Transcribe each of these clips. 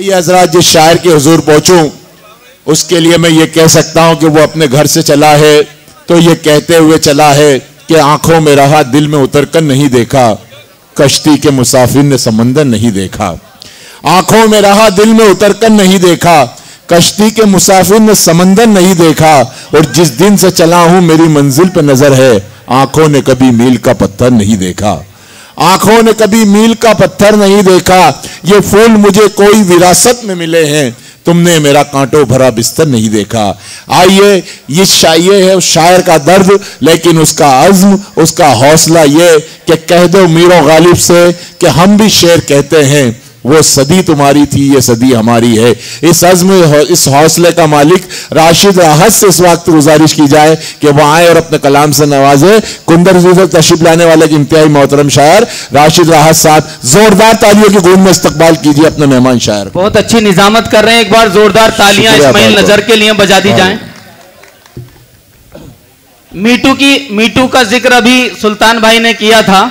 आइए हजरात, जिस शायर के हुजूर पहुंचूं उसके लिए मैं ये कह सकता हूं कि वो अपने घर से चला है तो ये कहते हुए चला है कि आंखों में रहा दिल में उतरकर नहीं देखा, कश्ती के मुसाफिर ने समंदर नहीं देखा। आंखों में रहा दिल में उतरकर नहीं देखा, कश्ती के मुसाफिर ने समंदर नहीं देखा। और जिस दिन से चला हूं मेरी मंजिल पे नजर है, आंखों ने कभी मील का पत्थर नहीं देखा, आंखों ने कभी मील का पत्थर नहीं देखा। ये फूल मुझे कोई विरासत में मिले हैं, तुमने मेरा कांटों भरा बिस्तर नहीं देखा। आइए, ये है उस शायर का दर्द, लेकिन उसका अज़्म, उसका हौसला ये कि कह दो मीरो गालिब से कि हम भी शेर कहते हैं, वो सदी तुम्हारी थी ये सदी हमारी है। इस अज़्म, इस हौसले का मालिक राशिद राहत से इस वक्त गुजारिश की जाए कि वह आए और अपने कलाम से नवाजे। कुंदर से तशरीफ लाने वाले के इंतहाई मोहतरम शायर राशिद राहत साहब, जोरदार तालियों की गूंज में इस्तकबाल कीजिए अपने मेहमान शायर। बहुत अच्छी निजामत कर रहे हैं, एक बार जोरदार तालियां इस्माइल नजर के लिए बजा दी जाएं। मीटू का जिक्र अभी सुल्तान भाई ने किया था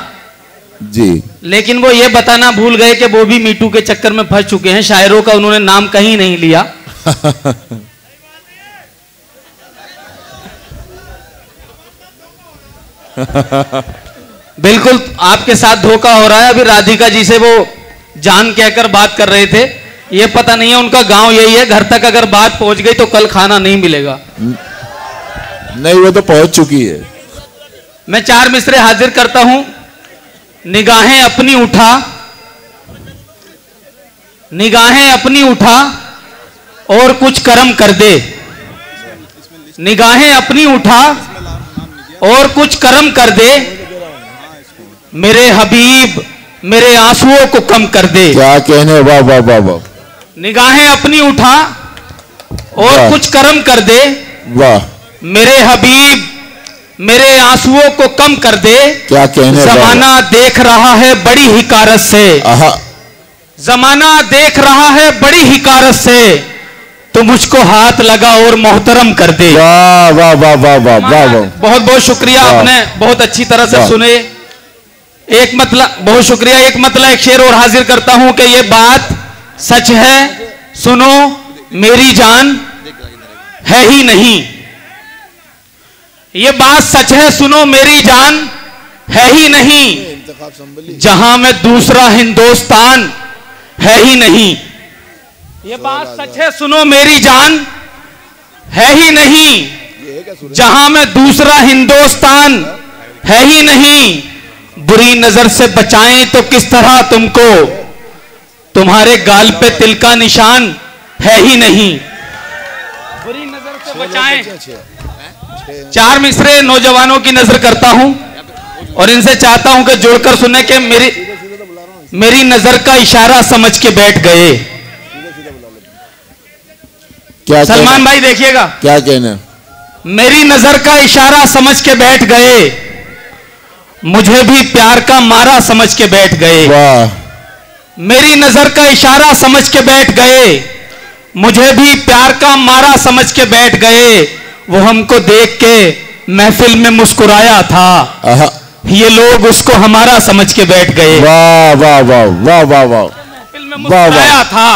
जी, लेकिन वो ये बताना भूल गए कि वो भी मीटू के चक्कर में फंस चुके हैं। शायरों का उन्होंने नाम कहीं नहीं लिया। बिल्कुल आपके साथ धोखा हो रहा है। अभी राधिका जी से वो जान कहकर बात कर रहे थे, ये पता नहीं है उनका गांव यही है, घर तक अगर बात पहुंच गई तो कल खाना नहीं मिलेगा। नहीं, वो तो पहुंच चुकी है। मैं 4 मिसरे हाजिर करता हूं। निगाहें अपनी उठा, निगाहें अपनी उठा और कुछ कर्म कर दे, निगाहें अपनी उठा और कुछ कर्म कर दे, मेरे हबीब मेरे आंसुओं को कम कर दे। क्या कहने, वाह वाह वाह वाह। निगाहें अपनी उठा और कुछ कर्म कर दे, वाह। मेरे हबीब मेरे आंसुओं को कम कर दे। क्या कहने, जमाना देख रहा है बड़ी हिकारत से, जमाना देख रहा है बड़ी हिकारत से, तो मुझको हाथ लगा और मोहतरम कर दे। वाह वाह वाह वाह वाह वाह वाह। बहुत बहुत शुक्रिया, आपने बहुत अच्छी तरह से सुने। एक मतलब, बहुत शुक्रिया। एक मतलब एक शेर और हाजिर करता हूं कि ये बात सच है, सुनो मेरी जान है ही नहीं। ये बात सच है, सुनो मेरी जान है ही नहीं, जहां में दूसरा हिंदुस्तान है ही नहीं। ये बात सच है, सुनो मेरी जान है ही नहीं, जहां में दूसरा हिंदुस्तान है ही नहीं। बुरी नजर से बचाएं तो किस तरह तुमको, तुम्हारे गाल पे तिल का निशान है ही नहीं। बुरी नजर से बचाएं। 4 मिसरे नौजवानों की नजर करता हूं और इनसे चाहता हूं कि जुड़कर सुने कि मेरी नजर का इशारा समझ के बैठ गए। क्या सलमान भाई देखिएगा, क्या कहना। मेरी नजर का इशारा समझ के बैठ गए, मुझे भी प्यार का मारा समझ के बैठ गए। वाह। मेरी नजर का इशारा समझ के बैठ गए, मुझे भी प्यार का मारा समझ के बैठ गए। वो हमको देख के महफिल में मुस्कुराया था, ये लोग उसको हमारा समझ के बैठ गए। वाह वाह वाह वाह वाह वाह। महफिल में मुस्कुराया था,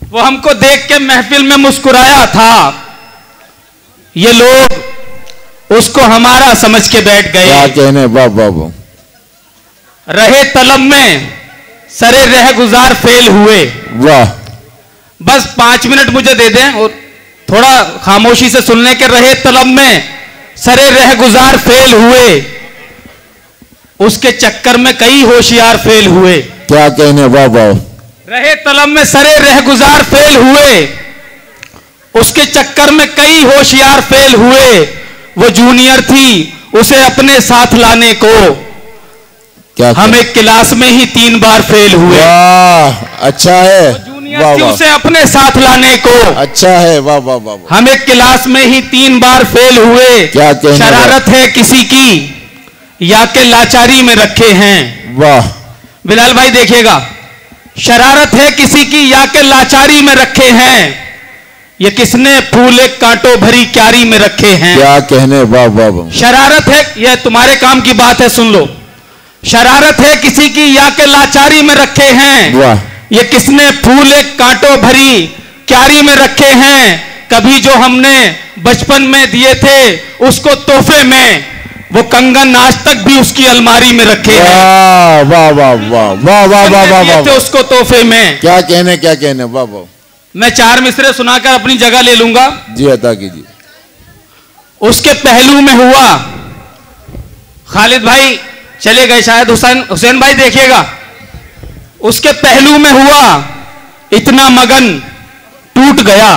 वो हमको देख के महफिल में मुस्कुराया था, ये लोग उसको हमारा समझ के बैठ गए। क्या कहने, वाह वाह वाह। रहे तलब में सरे रह गुजार फेल हुए। वाह। बस 5 मिनट मुझे दे दें और थोड़ा खामोशी से सुनने के। रहे तलब में सरे रह गुजार फेल हुए, उसके चक्कर में कई होशियार फेल हुए। क्या कहने, वाह वाह। रहे तलब में सरे रह गुजार फेल हुए, उसके चक्कर में कई होशियार फेल हुए। वो जूनियर थी, उसे अपने साथ लाने को हम एक क्लास में ही 3 बार फेल हुए। वाह, अच्छा है। वाह वाह। उसे अपने साथ लाने को अच्छा है, वाह वाह वाह। हम एक क्लास में ही 3 बार फेल हुए। क्या कहना। शरारत है किसी की या के लाचारी में रखे हैं। वाह। बिलाल भाई देखिएगा, शरारत है किसी की या के लाचारी में रखे हैं, ये किसने फूल एक कांटों भरी क्यारी में रखे हैं। क्या कहने, वाह वाह वाह। शरारत है, यह तुम्हारे काम की बात है, सुन लो। शरारत है किसी की या के लाचारी में रखे हैं, वाह। ये किसने फूल एक कांटों भरी क्यारी में रखे हैं, कभी जो हमने बचपन में दिए थे उसको तोहफे में, वो कंगन आज तक भी उसकी अलमारी में रखे हैं। वाह वाह वाह वाह वाह वाह वाह वाह, उसको तोहफे में। क्या कहने, वाह वाह। मैं 4 मिसरे सुनाकर अपनी जगह ले लूंगा। जी अता कीजिए। उसके पहलू में हुआ, खालिद भाई चले गए शायद, हुसैन भाई देखिएगा। उसके पहलू में हुआ इतना मगन टूट गया।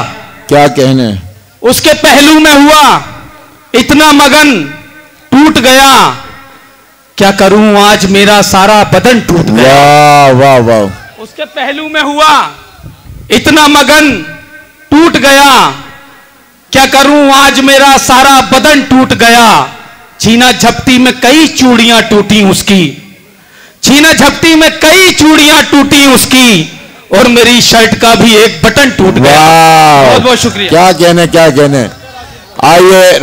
क्या कहने। उसके पहलू में हुआ इतना मगन टूट गया, क्या करूं आज मेरा सारा बदन टूट गया। वाह वाह वाह। उसके पहलू में हुआ इतना मगन टूट गया, क्या करूं आज मेरा सारा बदन टूट गया। छीना झपटी में कई चूड़ियां टूटी उसकी, छीना झपटी में कई चूड़ियां टूटी उसकी, और मेरी शर्ट का भी एक बटन टूट गया। बहुत बहुत शुक्रिया। क्या कहने। आइए।